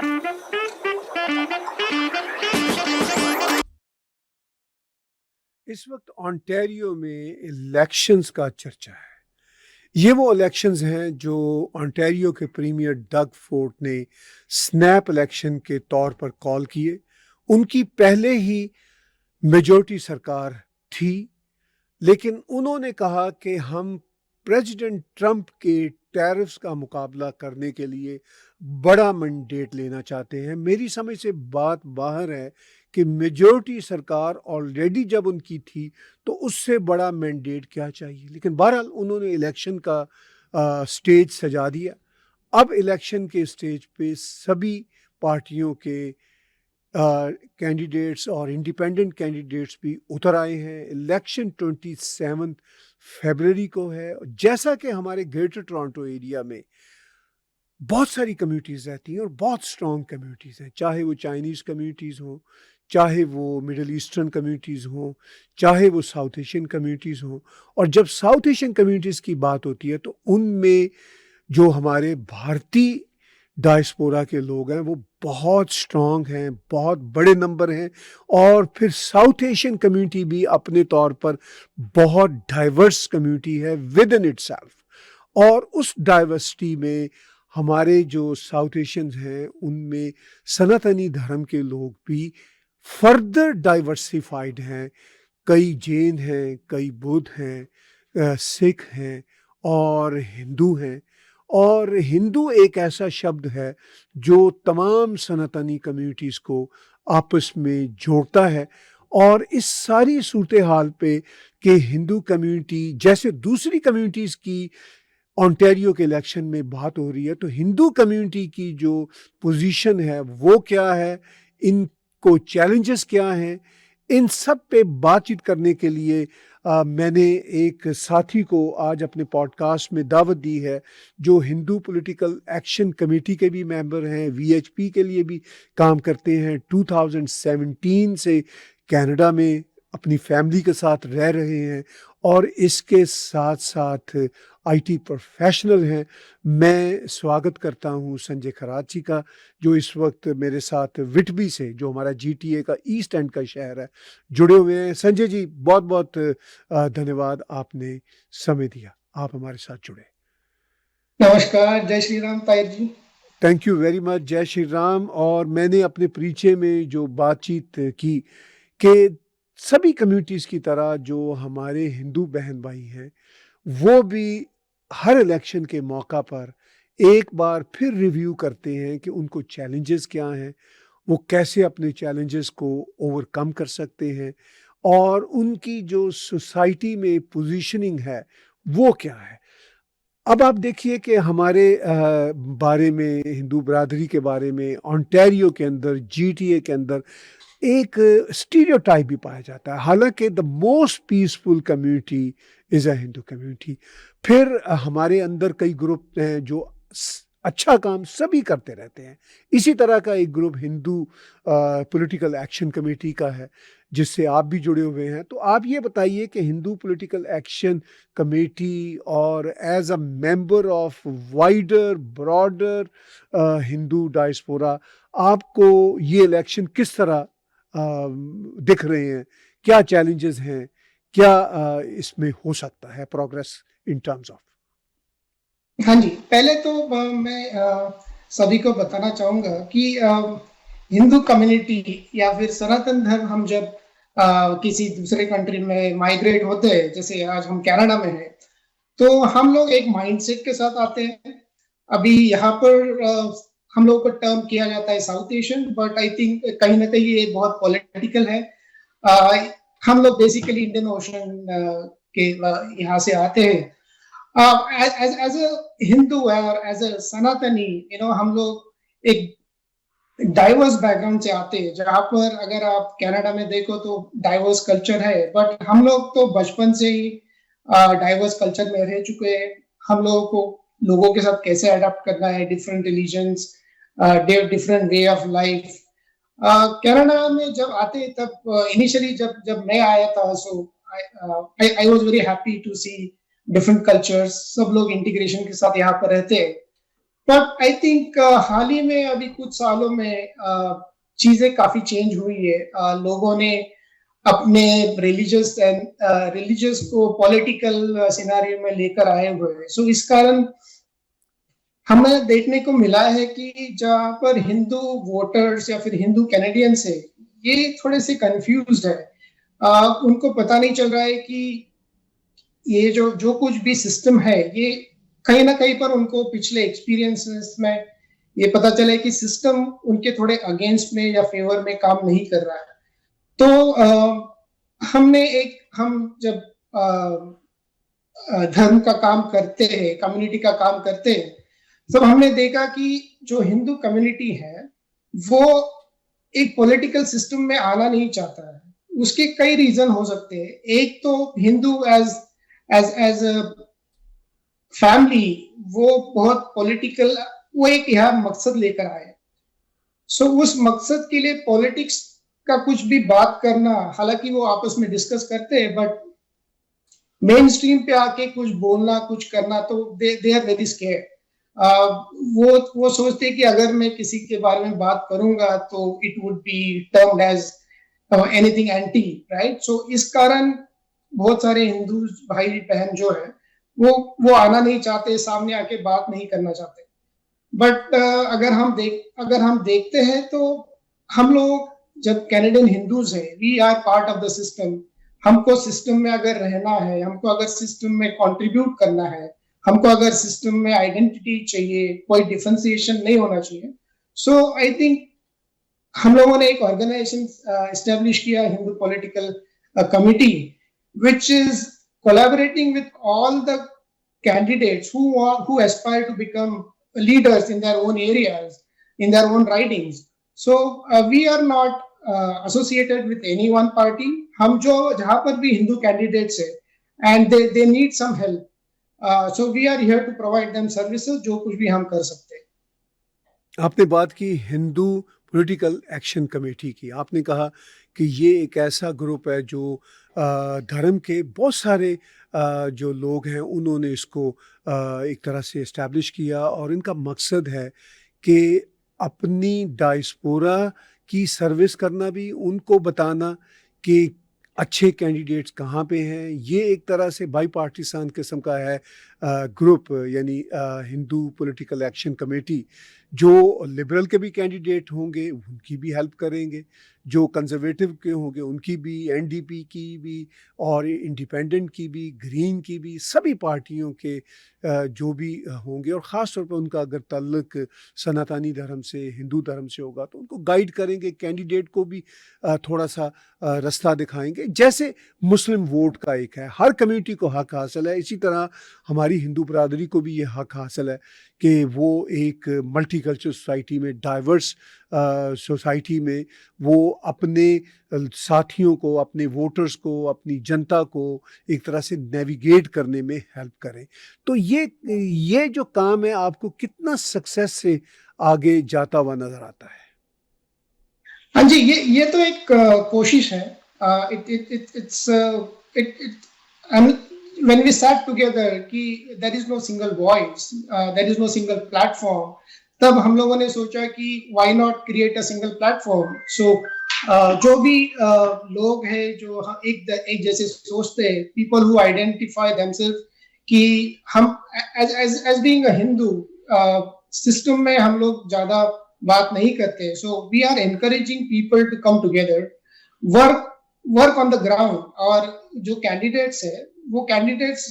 इस वक्त ओंटारियो में इलेक्शंस का चर्चा है। ये वो इलेक्शंस हैं जो ओंटारियो के प्रीमियर डग फोर्ट ने स्नैप इलेक्शन के तौर पर कॉल किए। उनकी पहले ही मेजॉरिटी सरकार थी, लेकिन उन्होंने कहा कि हम प्रेसिडेंट ट्रंप के टैरिफ्स का मुकाबला करने के लिए बड़ा मैंडेट लेना चाहते हैं। मेरी समझ से बात बाहर है कि मेजॉरिटी सरकार ऑलरेडी जब उनकी थी तो उससे बड़ा मैंडेट क्या चाहिए। लेकिन बहरहाल उन्होंने इलेक्शन का स्टेज सजा दिया। अब इलेक्शन के स्टेज पे सभी पार्टियों के कैंडिडेट्स और इंडिपेंडेंट कैंडिडेट्स भी उतर आए हैं। इलेक्शन 27 फरवरी को है। जैसा कि हमारे ग्रेटर टोरंटो एरिया में बहुत सारी कम्युनिटीज़ रहती हैं और बहुत स्ट्रॉन्ग कम्युनिटीज़ हैं, चाहे वो चाइनीज़ कम्युनिटीज़ हों, चाहे वो मिडल ईस्टर्न कम्युनिटीज़ हों, चाहे वो साउथ एशियन कम्युनिटीज़ हों। और जब साउथ एशियन कम्युनिटीज़ की बात होती है तो उनमें जो हमारे भारतीय डायस्पोरा के लोग हैं वो बहुत स्ट्रॉन्ग हैं, बहुत बड़े नंबर हैं। और फिर साउथ एशियन कम्युनिटी भी अपने तौर पर बहुत डाइवर्स कम्युनिटी है विद इन इटसेल्फ। और उस डाइवर्सिटी में हमारे जो साउथ एशियंस हैं उनमें सनातनी धर्म के लोग भी फर्दर डाइवर्सिफाइड हैं। कई जैन हैं, कई बुद्ध हैं, सिख हैं और हिंदू हैं। और हिंदू एक ऐसा शब्द है जो तमाम सनातनी कम्युनिटीज़ को आपस में जोड़ता है। और इस सारी सूरत हाल पे कि हिंदू कम्युनिटी जैसे दूसरी कम्युनिटीज़ की ओंटारियो के इलेक्शन में बात हो रही है, तो हिंदू कम्युनिटी की जो पोजीशन है वो क्या है, इनको चैलेंजेस क्या हैं, इन सब पे बातचीत करने के लिए मैंने एक साथी को आज अपने पॉडकास्ट में दावत दी है जो हिंदू पॉलिटिकल एक्शन कमेटी के भी मेंबर हैं, वीएचपी के लिए भी काम करते हैं, 2017 से कनाडा में अपनी फैमिली के साथ रह रहे हैं और इसके साथ साथ आईटी प्रोफेशनल हैं। मैं स्वागत करता हूं संजय खराची का, जो इस वक्त मेरे साथ विटबी से, जो हमारा जीटीए का ईस्ट एंड का शहर है, जुड़े हुए हैं। संजय जी, बहुत बहुत धन्यवाद, आपने समय दिया, आप हमारे साथ जुड़े। नमस्कार, जय श्री राम ताहिर जी। थैंक यू वेरी मच, जय श्री राम। और मैंने अपने परिचय में जो बातचीत की कि सभी कम्युनिटीज़ की तरह जो हमारे हिंदू बहन भाई हैं वो भी हर इलेक्शन के मौका पर एक बार फिर रिव्यू करते हैं कि उनको चैलेंजेस क्या हैं, वो कैसे अपने चैलेंजेस को ओवरकम कर सकते हैं और उनकी जो सोसाइटी में पोजीशनिंग है वो क्या है। अब आप देखिए कि हमारे बारे में, हिंदू बरादरी के बारे में ओंटारियो के अंदर, जीटीए के अंदर एक स्टीरियोटाइप भी पाया जाता है। हालांकि the most peaceful community is a Hindu community. फिर हमारे अंदर कई ग्रुप हैं जो अच्छा काम सभी करते रहते हैं। इसी तरह का एक group Hindu political action committee का है जिससे आप भी जुड़े हुए हैं। तो आप ये बताइए कि हिंदू पॉलिटिकल एक्शन कमेटी और as a member of wider broader Hindu diaspora, आपको ये इलेक्शन किस तरह दिख रहे हैं, क्या चैलेंजेस हैं, क्या इसमें हो सकता है प्रोग्रेस इन टर्म्स ऑफ। हाँ जी, पहले तो मैं सभी को बताना चाहूंगा कि हिंदू कम्युनिटी या फिर सनातन धर्म, हम जब किसी दूसरे कंट्री में माइग्रेट होते हैं, जैसे आज हम कनाडा में हैं, तो हम लोग एक माइंडसेट के साथ आते हैं। अभी यहाँ पर हम लोग को टर्म किया जाता है south Asian, but I think कहीं ना कहीं ये बहुत पॉलिटिकल है। हम लोग बेसिकली इंडियन ओशन के यहाँ से आते हैं। एज अ हिंदू और एज अ सनातनी, हम लोग एक डाइवर्स बैकग्राउंड से आते हैं, जहाँ पर अगर आप कनाडा में देखो तो डाइवर्स कल्चर है, बट हम लोग तो बचपन से ही डाइवर्स कल्चर में रह चुके हैं। हम लोगों को लोगों के साथ कैसे अडेप्ट करना है, different religions, different way of life. Canada में जब आते तब इनिशियली जब जब मैं आया था, so I was very happy to see different cultures. सब लोग इंटीग्रेशन के साथ यहाँ पर रहते हैं। बट आई थिंक हाल ही में अभी कुछ सालों में चीजें काफी चेंज हुई है। लोगों ने अपने रिलीजियस को पॉलिटिकल सिनारियो में लेकर आए हुए हैं। सो इस कारण हमें देखने को मिला है कि जहाँ पर हिंदू वोटर्स या फिर हिंदू कैनेडियंस है, ये थोड़े से कंफ्यूज है। उनको पता नहीं चल रहा है कि ये जो जो कुछ भी सिस्टम है, ये कहीं ना कहीं पर उनको पिछले एक्सपीरियंसेस में ये पता चले कि सिस्टम उनके थोड़े अगेंस्ट में या फेवर में काम नहीं कर रहा है। तो हम जब धर्म का काम करते हैं, कम्युनिटी का काम करते हैं, तब हमने देखा कि जो हिंदू कम्युनिटी है वो एक पॉलिटिकल सिस्टम में आना नहीं चाहता है। उसके कई रीजन हो सकते हैं। एक तो Hindu as as as family वो बहुत पॉलिटिकल, वो एक यहाँ मकसद लेकर आए। सो उस मकसद के लिए पॉलिटिक्स का कुछ भी बात करना, हालांकि वो आपस में डिस्कस करते हैं, बट मेन स्ट्रीम पे आके कुछ बोलना, कुछ करना, तो दे आर वेरी स्केयर्ड। वो सोचते हैं कि अगर मैं किसी के बारे में बात करूंगा तो it would be termed as anything anti, right. So इस कारण बहुत सारे हिंदू भाई बहन जो है वो आना नहीं चाहते, सामने आके बात नहीं करना चाहते। बट अगर हम देखते हैं तो हम लोग जब कैनेडियन हिंदूज हैं, we are part of the system. हमको सिस्टम में अगर रहना है, हमको अगर सिस्टम में कंट्रीब्यूट करना है, हमको अगर सिस्टम में आइडेंटिटी चाहिए, कोई डिफरेंशिएशन नहीं होना चाहिए। सो आई थिंक हम लोगों ने एक ऑर्गेनाइजेशन एस्टेब्लिश किया, Hindu political committee, which is collaborating with all the candidates who aspire to become leaders in their own areas, in their own ridings. So we are not associated with any one party. हम जो जहाँ पर भी Hindu candidates है and they need some help, so we are here to provide them services, जो कुछ भी हम कर सकते हैं। आपने बात की हिंदू पॉलिटिकल एक्शन कमेटी की। आपने कहा कि ये एक ऐसा ग्रुप है जो धर्म के बहुत सारे जो लोग हैं उन्होंने इसको एक तरह से इस्टेब्लिश किया, और इनका मकसद है कि अपनी डायस्पोरा की सर्विस करना, भी उनको बताना कि अच्छे कैंडिडेट्स कहाँ पे हैं। ये एक तरह से बाई पार्टीसान किस्म का है ग्रुप, यानी हिंदू पॉलिटिकल एक्शन कमेटी। जो लिबरल के भी कैंडिडेट होंगे उनकी भी हेल्प करेंगे, जो कंजर्वेटिव के होंगे उनकी भी, एनडीपी की भी और इंडिपेंडेंट की भी, ग्रीन की भी, सभी पार्टियों के जो भी होंगे, और ख़ास तौर पर उनका अगर ताल्लुक सनातनी धर्म से, हिंदू धर्म से होगा तो उनको गाइड करेंगे, कैंडिडेट को भी थोड़ा सा रास्ता दिखाएंगे। जैसे मुस्लिम वोट का एक है, हर कम्युनिटी को हक हासिल है, इसी तरह हमारी हिंदू बरादरी को भी ये हक हासिल है कि वो एक मल्टीकल्चरल सोसाइटी में, डाइवर्स सोसाइटी में वो अपने साथियों को, अपने वोटर्स को, अपनी जनता को एक तरह से नेविगेट करने में हेल्प करें। तो ये जो काम है आपको कितना सक्सेस से आगे जाता हुआ नजर आता है? हाँ जी, ये तो एक कोशिश है। It's when we sat together कि there is no single voice, there is no single platform, तब हम लोगों ने सोचा कि why not create a single platform। So जो भी लोग हैं जो एक जैसे सोचते हैं, people who identify themselves कि हम as being a Hindu system में हम लोग ज्यादा बात नहीं करते। सो we are encouraging people to come together, work on the ground. और जो कैंडिडेट्स है वो कैंडिडेट्स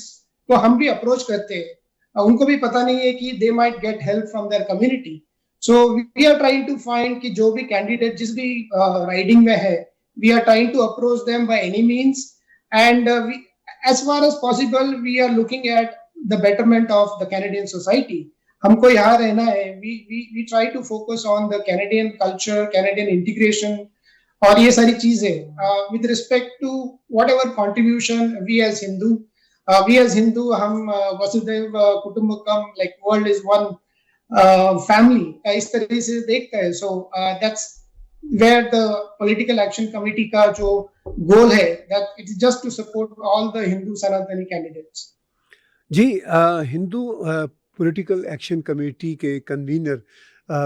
को हम भी अप्रोच करते हैं, उनको भी पता नहीं है कि they might get help from their community. So we are trying to find कि जो भी कैंडिडेट जिस भी राइडिंग में है, we are trying to approach them by any means, and as far as possible we are looking at the betterment of the Canadian society। हमको यहाँ रहना है, we try to focus on the Canadian culture, Canadian integration और ये सारी चीजें with respect to whatever contribution we as Hindu हम वसुधैव कुटुंबकम, like world is one family, इस तरह से देखते हैं। So that's where the political action committee का जो goal है, that it is just to support all the Hindu Sanatani candidates। जी, हिंदू पॉलिटिकल एक्शन कमेटी के कन्वीनर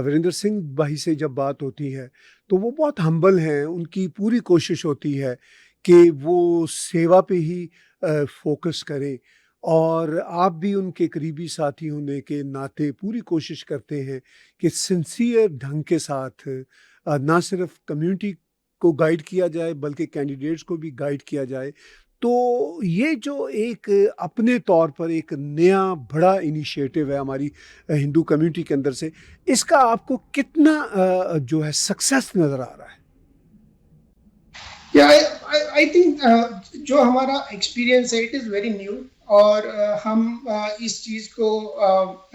वीरेंद्र सिंह भाई से जब बात होती है तो वो बहुत हम्बल हैं। उनकी पूरी कोशिश होती है कि वो सेवा पे ही फोकस करें, और आप भी उनके करीबी साथी होने के नाते पूरी कोशिश करते हैं कि सिंसियर ढंग के साथ ना सिर्फ कम्युनिटी को गाइड किया जाए बल्कि कैंडिडेट्स को भी गाइड किया जाए। तो ये जो एक अपने तौर पर एक नया बड़ा इनिशिएटिव है हमारी हिंदू कम्युनिटी के अंदर से, इसका आपको कितना जो है सक्सेस नज़र आ रहा है? या आई थिंक जो हमारा एक्सपीरियंस है इट इज़ वेरी न्यू, और हम इस चीज़ को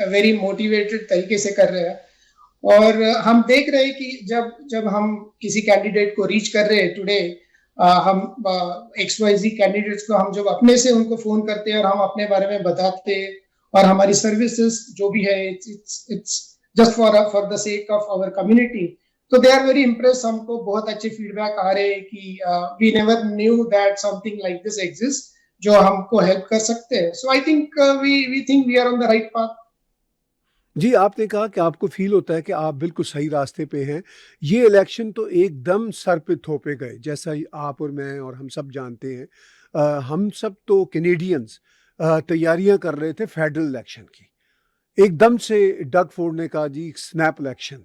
वेरी मोटिवेटेड तरीके से कर रहे हैं। और हम देख रहे हैं कि जब जब हम किसी कैंडिडेट को रीच कर रहे हैं टुडे, हम XYZ कैंडिडेट्स को हम जब अपने से उनको फोन करते हैं और हम अपने बारे में बताते हैं, और हमारी सर्विसेज जो भी है it's just for the sake of our community, तो दे आर वेरी इम्प्रेस। हमको बहुत अच्छे फीडबैक आ रहे हैं कि we never knew that something like this exist जो हमको हेल्प कर सकते हैं। So I think we think we are on the right path. जी, आपने कहा कि आपको फ़ील होता है कि आप बिल्कुल सही रास्ते पे हैं। ये इलेक्शन तो एकदम सर पे थोपे गए, जैसा ही आप और मैं और हम सब जानते हैं। हम सब तो कैनेडियंस तैयारियां कर रहे थे फेडरल इलेक्शन की। एकदम से डग फोर्ड ने कहा जी स्नैप इलेक्शन,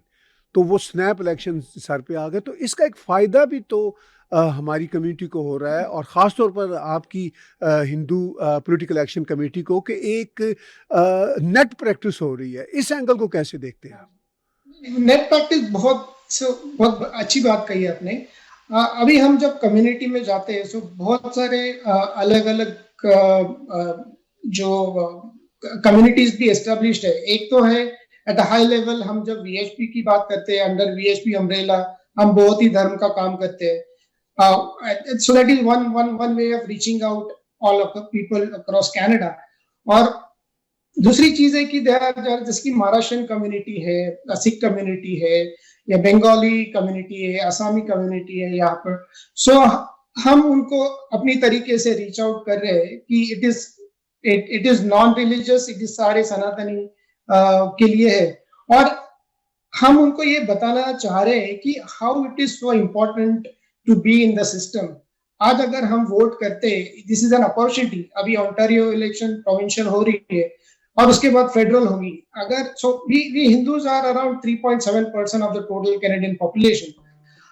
तो वो स्नैप इलेक्शन सर पे आ गए। तो इसका एक फ़ायदा भी तो हमारी कम्युनिटी को हो रहा है, और ख़ास तौर पर आपकी हिंदू पॉलिटिकल एक्शन कमेटी को, कि एक नेट प्रैक्टिस हो रही है। इस एंगल को कैसे देखते हैं आप? नेट प्रैक्टिस बहुत अच्छी बात कही आपने। अभी हम जब कम्युनिटी में जाते हैं तो बहुत सारे अलग अलग जो कम्युनिटीज भी एस्टेब्लिश्ड है। एक तो है एट अ हाई लेवल, हम जब VHP की बात करते हैं, अंडर VHP अम्ब्रेला हम बहुत ही धर्म का काम करते हैं। सो that is one way of reaching out all of the people across Canada. और दूसरी चीज है कि जिसकी महाराष्ट्रियन कम्युनिटी है, सिख कम्युनिटी है, या बंगाली कम्युनिटी है, असमी कम्युनिटी है यहाँ पर। सो हम उनको अपनी तरीके से रीच आउट कर रहे हैं कि it is non religious, it is सारे सनातनी के लिए है। और हम उनको ये बताना चाह रहे हैं कि how it is so important to be in the system. आज अगर हम वोट करते, दिस इज एन अपॉर्चुनिटी। अभी ओंटारियो इलेक्शन प्रोविंशियल हो रही है और उसके बाद फेडरल होगी। अगर so we Hindus are around 3.7% of the total Canadian population.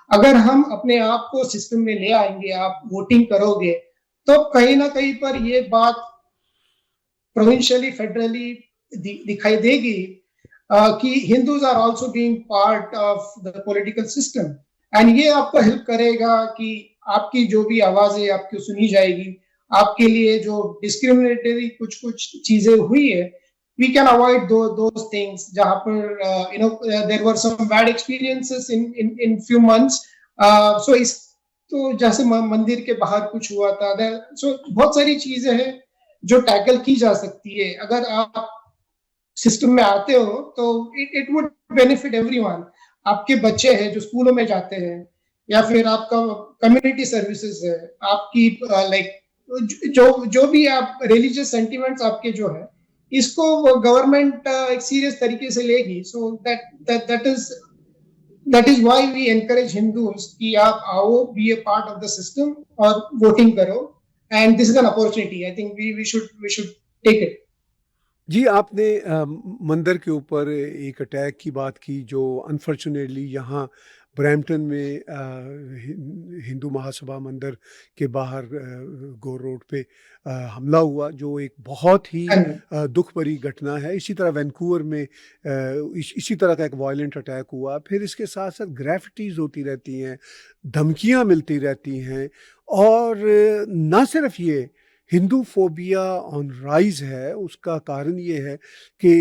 अगर हम अपने आप को सिस्टम में ले आएंगे, आप वोटिंग करोगे, तो कहीं ना कहीं पर ये बात प्रोविंशियली फेडरली दिखाई देगी कि Hindus are also being part of the political system. And ये आपको हेल्प करेगा कि आपकी जो भी आवाज है आपकी सुनी जाएगी। आपके लिए जो डिस्क्रिमिनेटरी कुछ चीजें हुई है, we can avoid those things जहाँ पर there were some bad experiences in few months। so इस तो जैसे मंदिर के बाहर कुछ हुआ था, so बहुत सारी चीजें हैं जो टैकल की जा सकती है। अगर आप सिस्टम में आते हो तो इट वुड बेनिफिट एवरीवन। आपके बच्चे हैं जो स्कूलों में जाते हैं, या फिर आपका कम्युनिटी सर्विसेज है, आपकी जो भी आप रिलीजियस सेंटिमेंट्स आपके जो है, इसको गवर्नमेंट एक सीरियस तरीके से लेगी। So that is why we encourage Hindus कि आप आओ, be a part of the system और वोटिंग करो। And this is an opportunity. I think we should take it. जी, आपने मंदिर के ऊपर एक अटैक की बात की जो अनफॉर्चुनेटली यहाँ ब्रैम्पटन में हिंदू महासभा मंदिर के बाहर गोर रोड पे हमला हुआ, जो एक बहुत ही दुख भरी घटना है। इसी तरह वैंकूवर में इसी तरह का एक वायलेंट अटैक हुआ। फिर इसके साथ साथ ग्रेफिटीज़ होती रहती हैं, धमकियाँ मिलती रहती हैं, और ना सिर्फ ये हिंदू फोबिया ऑन राइज है। उसका कारण ये है कि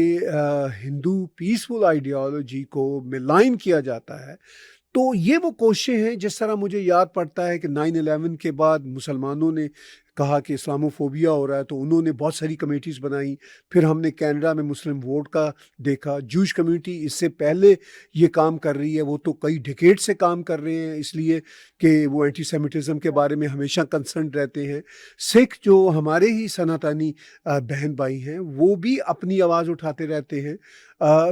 हिंदू पीसफुल आइडियोलॉजी को मिलाइन किया जाता है। तो ये वो कोशिशें हैं, जिस तरह मुझे याद पड़ता है कि 9/11 के बाद मुसलमानों ने कहा कि इस्लामोफोबिया हो रहा है, तो उन्होंने बहुत सारी कमेटीज़ बनाई। फिर हमने कनाडा में मुस्लिम वोट का देखा। जूश कम्युनिटी इससे पहले ये काम कर रही है, वो तो कई डिकेड से काम कर रहे हैं, इसलिए कि वो एंटीसेमिटिज़म के बारे में हमेशा कंसर्न रहते हैं। सिख जो हमारे ही सनातनी बहन भाई हैं, वो भी अपनी आवाज़ उठाते रहते हैं।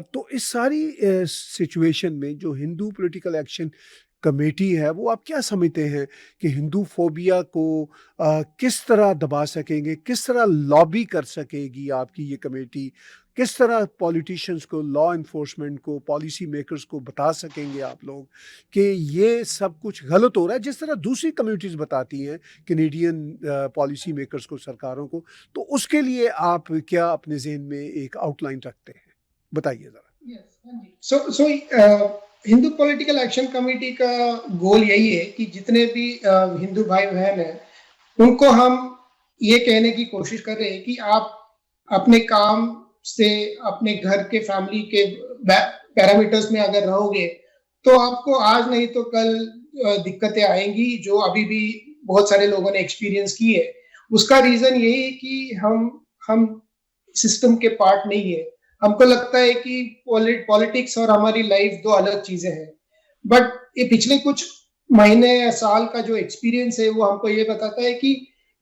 तो इस सारी सिचुएशन में जो हिंदू पॉलिटिकल एक्शन कमेटी है, वो आप क्या समझते हैं कि हिंदू फोबिया को किस तरह दबा सकेंगे, किस तरह लॉबी कर सकेगी आपकी ये कमेटी, किस तरह पॉलिटिशियंस को, लॉ इन्फोर्समेंट को, पॉलिसी मेकर्स को बता सकेंगे आप लोग कि ये सब कुछ गलत हो रहा है, जिस तरह दूसरी कम्युनिटीज़ बताती हैं कैनेडियन पॉलिसी मेकर्स को, सरकारों को। तो उसके लिए आप क्या अपने जहन में एक आउटलाइन रखते हैं, बताइए ज़रा। सो हिंदू पॉलिटिकल एक्शन कमेटी का गोल यही है कि जितने भी हिंदू भाई बहन हैं, उनको हम ये कहने की कोशिश कर रहे हैं कि आप अपने काम से, अपने घर के फैमिली के पैरामीटर्स में अगर रहोगे, तो आपको आज नहीं तो कल दिक्कतें आएंगी, जो अभी भी बहुत सारे लोगों ने एक्सपीरियंस की है। उसका रीजन यही है कि हम सिस्टम के पार्ट नहीं है। हमको लगता है कि पॉलिटिक्स और हमारी लाइफ दो अलग चीजें हैं। बट ये पिछले कुछ महीने या साल का जो एक्सपीरियंस है, वो हमको ये बताता है कि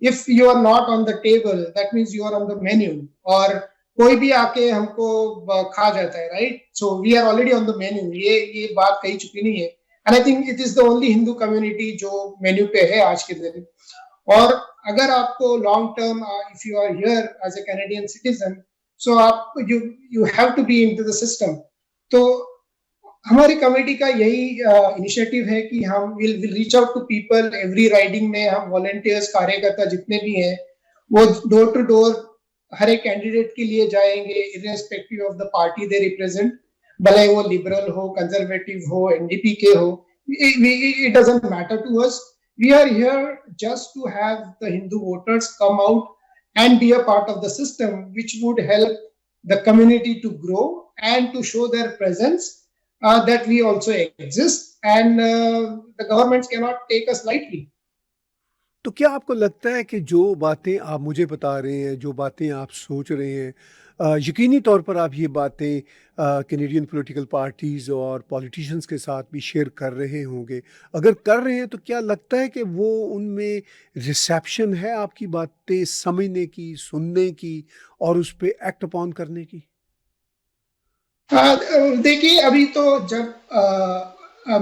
if you are not on the table, that means you are on the menu, और कोई भी आके हमको खा जाता है, right? So we are already on the menu, ये बात कही चुकी नहीं है। And I think it is the only Hindu community जो मेन्यू पे है आज के दिन। और अगर आपको long term, if you are here as a Canadian citizen, सो आप you have to be into the system. तो हमारी कमेटी का यही इनिशिएटिव है कि हम will reach out to people. Every riding में हम वॉलंटियर्स, कार्यकर्ता जितने भी हैं, वो डोर टू डोर हर एक कैंडिडेट के लिए जाएंगे, irrespective of the party they represent, भले वो लिबरल हो, कंजर्वेटिव हो, एनडीपी के हो, it doesn't matter to us. We are here just to have the Hindu voters come out and be a part of the system, which would help the community to grow and to show their presence, that we also exist, and the governments cannot take us lightly. तो क्या आपको लगता है कि जो बातें आप मुझे बता रहे हैं, जो बातें आप सोच रहे हैं, यकीनी तौर पर आप ये बातें कैनेडियन पॉलिटिकल पार्टीज़ और पॉलिटिशियंस के साथ भी शेयर कर रहे होंगे? अगर कर रहे हैं, तो क्या लगता है कि वो उनमें रिसेप्शन है आपकी बातें समझने की, सुनने की और उस पे एक्ट अपॉन करने की? देखिए, अभी तो जब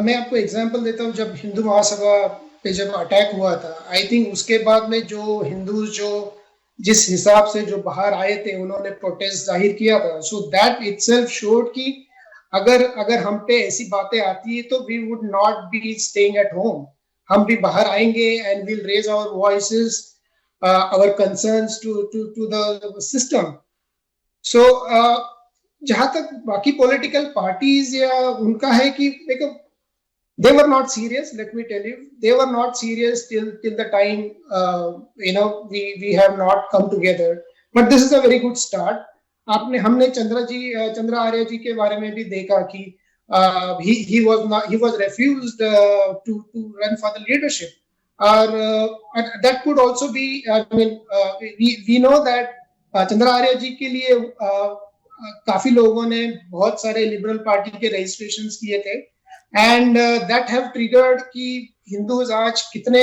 मैं आपको एग्जांपल देता हूँ, जब हिंदू महासभा पे जब अटैक हुआ था, आई थिंक उसके बाद में जो हिंदू जो जिस हिसाब से जो बाहर आए थे, उन्होंने प्रोटेस्ट जाहिर किया था, सो दैट इटसेल्फ शोड कि अगर हम पे ऐसी बातें आती है, तो we would not be staying at home. हम भी बाहर आएंगे and will raise our voices, our concerns to the system. So जहां तक बाकी पॉलिटिकल पार्टीज या उनका है कि देखो, they were not serious, let me tell you, they were not serious till the time we have not come together, but this is a very good start. हमने चंद्र आर्य जी के बारे में भी देखा कि he was refused to run for the leadership, or that could also be, I mean, we know that चंद्र आर्य जी के लिए काफी लोगों ने बहुत सारे लिबरल पार्टी के रजिस्ट्रेशंस किए थे, and that have triggered कि Hindus आज कितने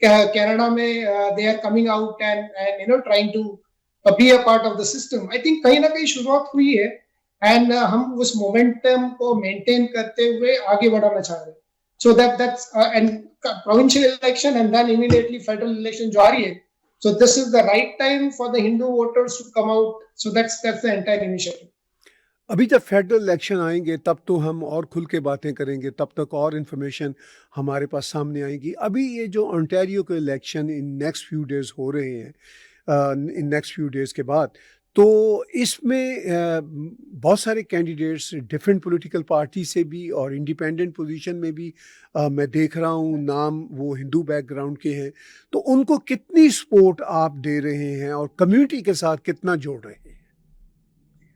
कनाडा में they are coming out and trying to be a part of the system. I think कहीं ना कहीं शुरुआत हुई है, and हम उस मोमेंटम को मेंटेन करते हुए आगे बढ़ाना चाह रहे हैं. So that's and provincial election and then immediately federal election जो आ रही है, so this is the right time for the Hindu voters to come out. So that's the entire initiative. अभी जब फेडरल इलेक्शन आएंगे, तब तो हम और खुल के बातें करेंगे, तब तक और इन्फॉर्मेशन हमारे पास सामने आएगी। अभी ये जो ओंटारियो के election in next few days हो रहे हैं, इन नेक्स्ट फ्यू डेज़ के बाद, तो इसमें बहुत सारे कैंडिडेट्स डिफरेंट पॉलिटिकल पार्टी से भी और इंडिपेंडेंट पोजीशन में भी मैं देख रहा हूँ, नाम वो हिंदू बैकग्राउंड के हैं। तो उनको कितनी सपोर्ट आप दे रहे हैं और कम्युनिटी के साथ कितना जोड़ रहे हैं?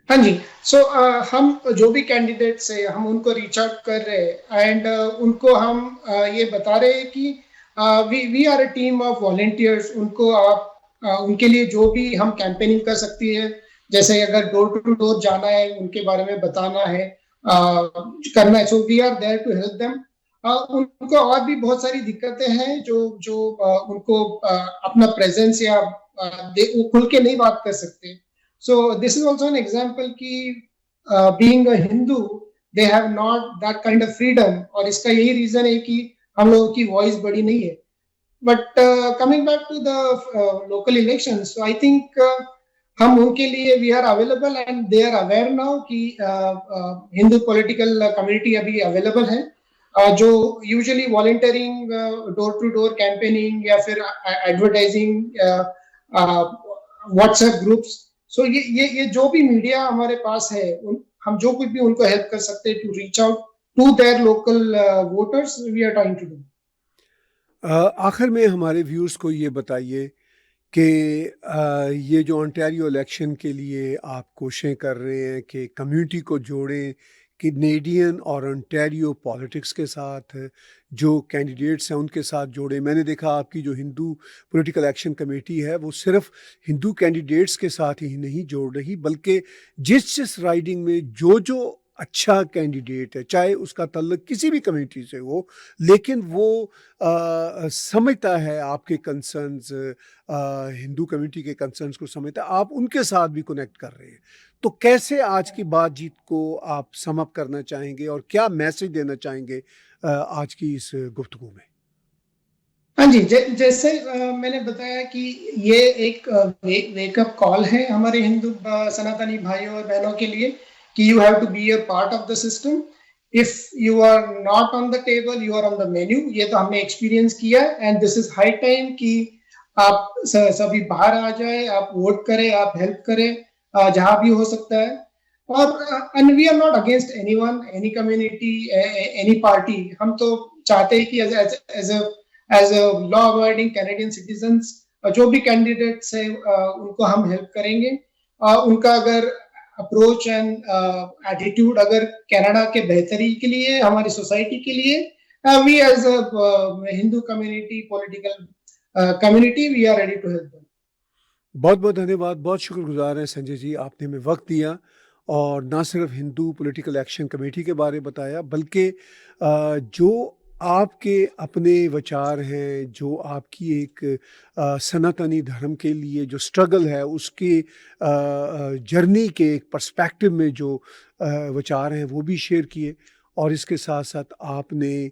हाँ जी, सो हम जो भी कैंडिडेट्स है, हम उनको रीच आउट कर रहे हैं, एंड उनको हम ये बता रहे हैं कि we are a team of volunteers. उनको आप उनके लिए जो भी हम कैंपेनिंग कर सकती है, जैसे अगर डोर टू डोर जाना है, उनके बारे में बताना है, करना है, so we are there to help them. उनको और भी बहुत सारी दिक्कतें हैं जो जो उनको अपना प्रेजेंस या वो खुल के नहीं बात कर सकते। So this is also an example कि being a Hindu they have not that kind of freedom, और इसका यही रीजन है कि हम लोगों की वॉइस बड़ी नहीं है। But coming back to the local election, so I think हम उनके लिए we are available and they are aware now कि हिंदू पॉलिटिकल कम्युनिटी अभी अवेलेबल है, जो usually volunteering, door to door campaigning या फिर एडवर्टाइजिंग, व्हाट्सएप ग्रुप्स। सो ये जो भी मीडिया हमारे पास है, हम जो कुछ भी उनको हेल्प कर सकते हैं to reach out to their local voters, we are trying to do. आखिर में हमारे व्यूअर्स को ये बताइए कि ये जो ओंटारियो इलेक्शन के लिए आप कोशिशें कर रहे हैं कि कम्युनिटी को जोड़ें, कैनेडियन और ओंटारियो पॉलिटिक्स के साथ, जो कैंडिडेट्स हैं उनके साथ जोड़ें। मैंने देखा आपकी जो हिंदू पॉलिटिकल एक्शन कमेटी है वो सिर्फ हिंदू कैंडिडेट्स के साथ ही नहीं जोड़ रही, बल्कि जिस राइडिंग में जो अच्छा कैंडिडेट है, चाहे उसका तल्लुक किसी भी कम्युनिटी से हो, लेकिन वो समझता है आपके कंसर्न्स, हिंदू कम्युनिटी के कंसर्न्स को समझता है, आप उनके साथ भी कनेक्ट कर रहे हैं। तो कैसे आज की बातचीत को आप सम अप करना चाहेंगे और क्या मैसेज देना चाहेंगे आज की इस गुफ्तगू में? हाँ जी, जैसे मैंने बताया कि ये एक वेकअप कॉल है हमारे हिंदू सनातनी भाइयों और बहनों के लिए कि you have to be a part of the system. If you are not on the table, you are on the menu. ये तो हमने एक्सपीरियंस किया, and this is high time कि आप सभी बाहर आ जाए, आप वोट करें, आप हेल्प करें जहां भी हो सकता है। और and we are not against anyone, any community, any party. हम तो चाहते हैं कि as a law abiding Canadian citizens जो भी कैंडिडेट्स है उनको हम हेल्प करेंगे। उनका अगर अप्रोच एंड एटीट्यूड अगर कनाडा के बेहतरी के लिए, हमारी सोसाइटी के लिए, we as a Hindu community, political community, we are ready to help them. बहुत बहुत धन्यवाद, बहुत शुक्रगुजार हैं संजय जी, आपने हमें वक्त दिया और ना सिर्फ हिंदू पॉलिटिकल एक्शन कमेटी के बारे में बताया, बल्कि जो आपके अपने विचार हैं, जो आपकी एक सनातनी धर्म के लिए जो स्ट्रगल है उसके जर्नी के एक पर्सपेक्टिव में जो विचार हैं वो भी शेयर किए। और इसके साथ साथ आपने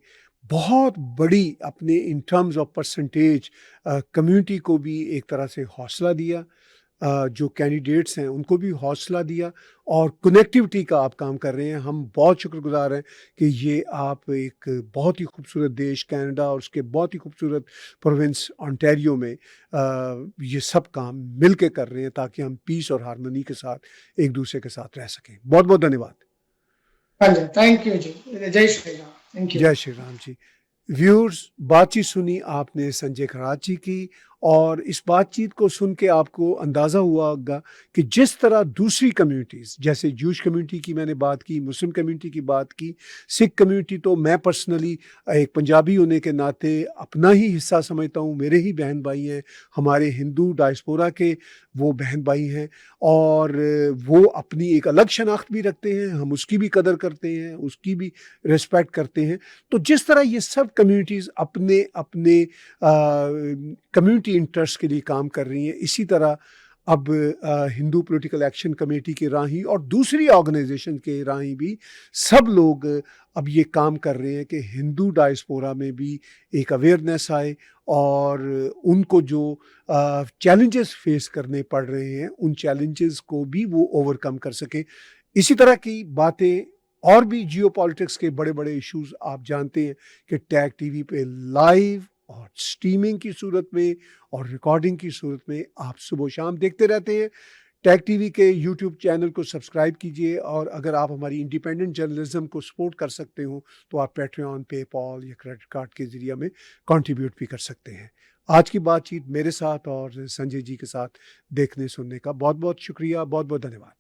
बहुत बड़ी अपने in terms of percentage community को भी एक तरह से हौसला दिया, जो कैंडिडेट्स हैं उनको भी हौसला दिया, और कनेक्टिविटी का आप काम कर रहे हैं। हम बहुत शुक्रगुजार हैं कि ये आप एक बहुत ही खूबसूरत देश कनाडा और उसके बहुत ही खूबसूरत प्रोविंस ओंटारियो में ये सब काम मिल के कर रहे हैं ताकि हम पीस और हारमोनी के साथ एक दूसरे के साथ रह सकें। बहुत बहुत धन्यवाद। हाँ जी, थैंक यू जी। जय श्री राम। Thank you. जय श्री राम जी। व्यूअर्स, बातचीत सुनी आपने संजय खरात जी की, और इस बातचीत को सुन के आपको अंदाज़ा हुआ होगा कि जिस तरह दूसरी कम्युनिटीज़, जैसे जूश कम्युनिटी की मैंने बात की, मुस्लिम कम्युनिटी की बात की, सिख कम्युनिटी, तो मैं पर्सनली एक पंजाबी होने के नाते अपना ही हिस्सा समझता हूँ, मेरे ही बहन भाई हैं, हमारे हिंदू डायस्पोरा के वो बहन भाई हैं, और वो अपनी एक अलग शनाख्त भी रखते हैं, हम उसकी भी कदर करते हैं, उसकी भी रिस्पेक्ट करते हैं। तो जिस तरह ये सब कम्युनिटीज़ अपने अपने कम्युनिटी इंटरेस्ट के लिए काम कर रही हैं, इसी तरह अब हिंदू पॉलिटिकल एक्शन कमेटी के राही और दूसरी ऑर्गेनाइजेशन के राही भी सब लोग अब ये काम कर रहे हैं कि हिंदू डायस्पोरा में भी एक अवेयरनेस आए, और उनको जो चैलेंजेस फेस करने पड़ रहे हैं उन चैलेंजेस को भी वो ओवरकम कर सके। इसी तरह की बातें और भी जियोपॉलिटिक्स के बड़े बड़े इश्यूज आप जानते हैं कि टैग टीवी पे लाइव और स्ट्रीमिंग की सूरत में और रिकॉर्डिंग की सूरत में आप सुबह शाम देखते रहते हैं। टैग टीवी के यूट्यूब चैनल को सब्सक्राइब कीजिए, और अगर आप हमारी इंडिपेंडेंट जर्नलिज्म को सपोर्ट कर सकते हो तो आप पैट्रियन, पेपॉल या क्रेडिट कार्ड के ज़रिए में कंट्रीब्यूट भी कर सकते हैं। आज की बातचीत मेरे साथ और संजय जी के साथ देखने सुनने का बहुत बहुत शुक्रिया, बहुत बहुत धन्यवाद।